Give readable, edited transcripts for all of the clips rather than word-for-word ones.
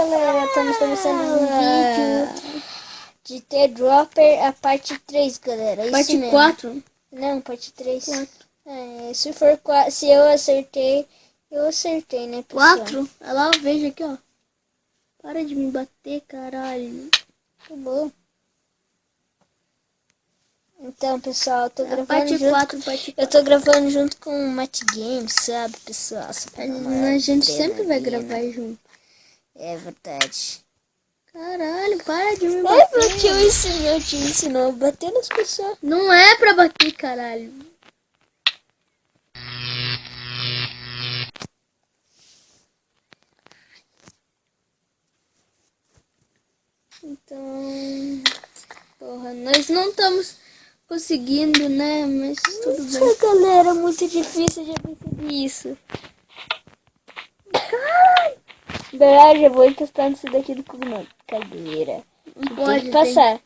galera, estamos começando um vídeo de The-Dropper, a parte 3, galera. Parte Isso mesmo. 4? Não, parte 3. 4. Se for 4, se eu acertei, né, pessoal? 4? Olha lá, eu vejo aqui, ó. Para de me bater, caralho. Tá bom. Então, pessoal, eu tô gravando parte junto. 4, parte 4. Eu tô gravando junto com o Matt Games, sabe, pessoal? A gente sempre vai gravar junto. É verdade. Caralho, para de me É, bater. meu tio ensinou a bater nas pessoas. Não é pra bater, caralho. Então, porra, nós não estamos conseguindo, né? Mas tudo bem. Nossa, galera, é muito difícil de perceber isso. Galera, já vou encostar nisso daqui do cogumelo. Cadeira. Não Tem pode que passar.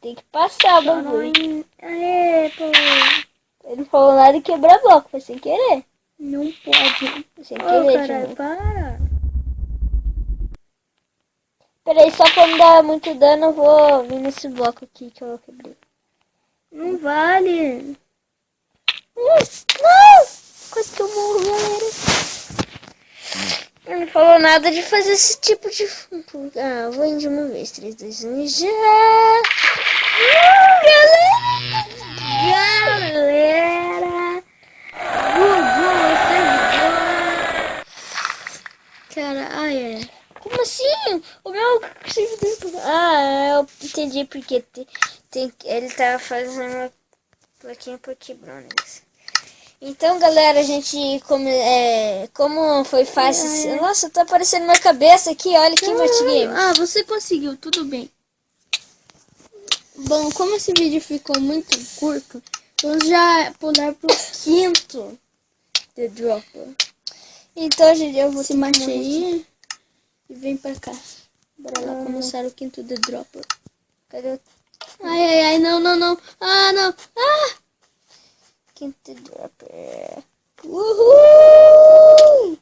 Tem que passar, bagulho. Aê, pô. Ele não falou nada e quebrar bloco, foi sem querer. Não pode. Foi sem Ô, querer, caralho, tio. para. Peraí, só pra não dar muito dano, eu vou vir nesse bloco aqui que eu quebrei. Não vale. Não! Quase que eu morro, galera. Ele não falou nada de fazer esse tipo de... Ah, vou indo de uma vez. 3, 2, 1 e já! Galera. Bugou o servidor. Cara, ai, é. Como assim? O meu servidor... Ah, eu entendi porque ele tava fazendo uma plaquinha por quebrões. Então, galera, a gente... Como foi fácil... Nossa, tá aparecendo na minha cabeça aqui. Olha aqui, Matt Games. Ah, você conseguiu, tudo bem. Bom, como esse vídeo ficou muito curto, vamos já pular pro quinto The Dropper. Então, gente, eu vou Se mate aí e vem pra cá. Bora lá começar o quinto The Dropper. Cadê o Ai, ai, ai, não, não, não. Ah, não. Ah! quinto The Dropper? Uhul!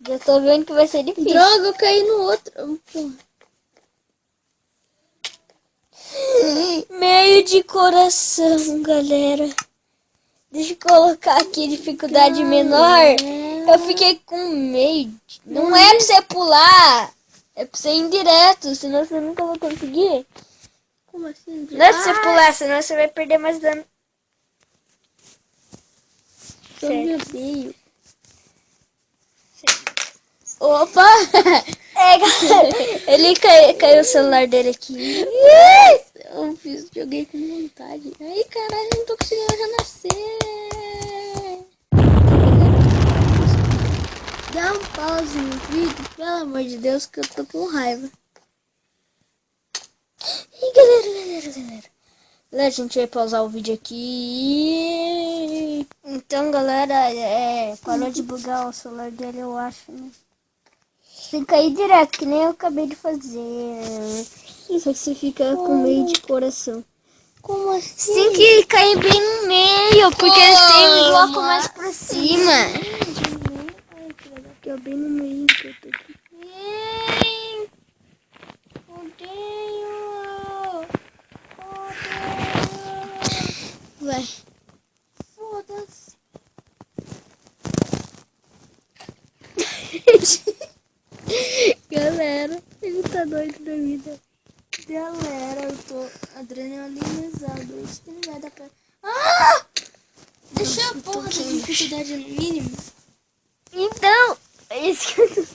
Já tô vendo que vai ser difícil. Droga, eu caí no outro. Porra. Meio de coração, galera. Deixa eu colocar aqui dificuldade menor. Eu fiquei com medo. Não é pra você pular. É pra você ir direto, senão você nunca vai conseguir. Como assim? Não é pra você pular, senão você vai perder mais dano. Eu me odeio. Opa! É, galera. Ele caiu o celular dele aqui. Eu joguei com vontade. Ai, caralho, não tô conseguindo renascer. Dá um pause no vídeo, pelo amor de Deus, que eu tô com raiva. E galera. Galera, a gente vai pausar o vídeo aqui. Então, galera, parou de bugar o celular dele, eu acho, né? Tem que cair direto, que nem eu acabei de fazer. Só que você fica com meio de coração. Como assim? Você tem que cair bem no meio, porque eles têm um bloco mais pra cima. Ai, que legal. Aqui, ó, bem no meio que eu tô aqui. Odeio. Vai. Foda-se. Galera, ele tá doido da vida. Galera, eu tô adrenalinizado. Isso que não vai dar pra... Ah! Deixa a porra da dificuldade no mínimo. Então, é isso que eu...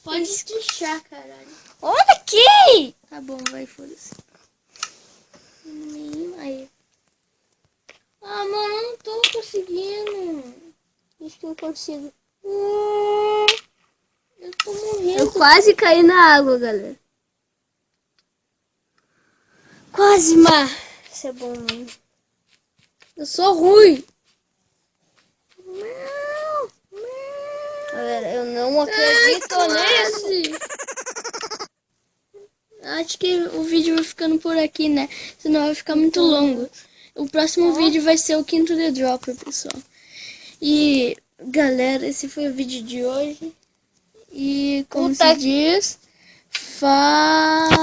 Pode estrichar, caralho. Olha aqui! Tá bom, vai, foda-se. Aí. Ah, mano, eu não tô conseguindo. Acho que eu consigo. Eu tô morrendo. Eu quase caí na água, galera. Quase, Mar. Isso é bom, mano. Eu sou ruim. Galera, eu não acredito nisso. Acho que o vídeo vai ficando por aqui, né? Senão vai ficar muito longo. O próximo vídeo vai ser o quinto The Dropper, pessoal. E, galera, esse foi o vídeo de hoje. E como Puta se diz? Fala.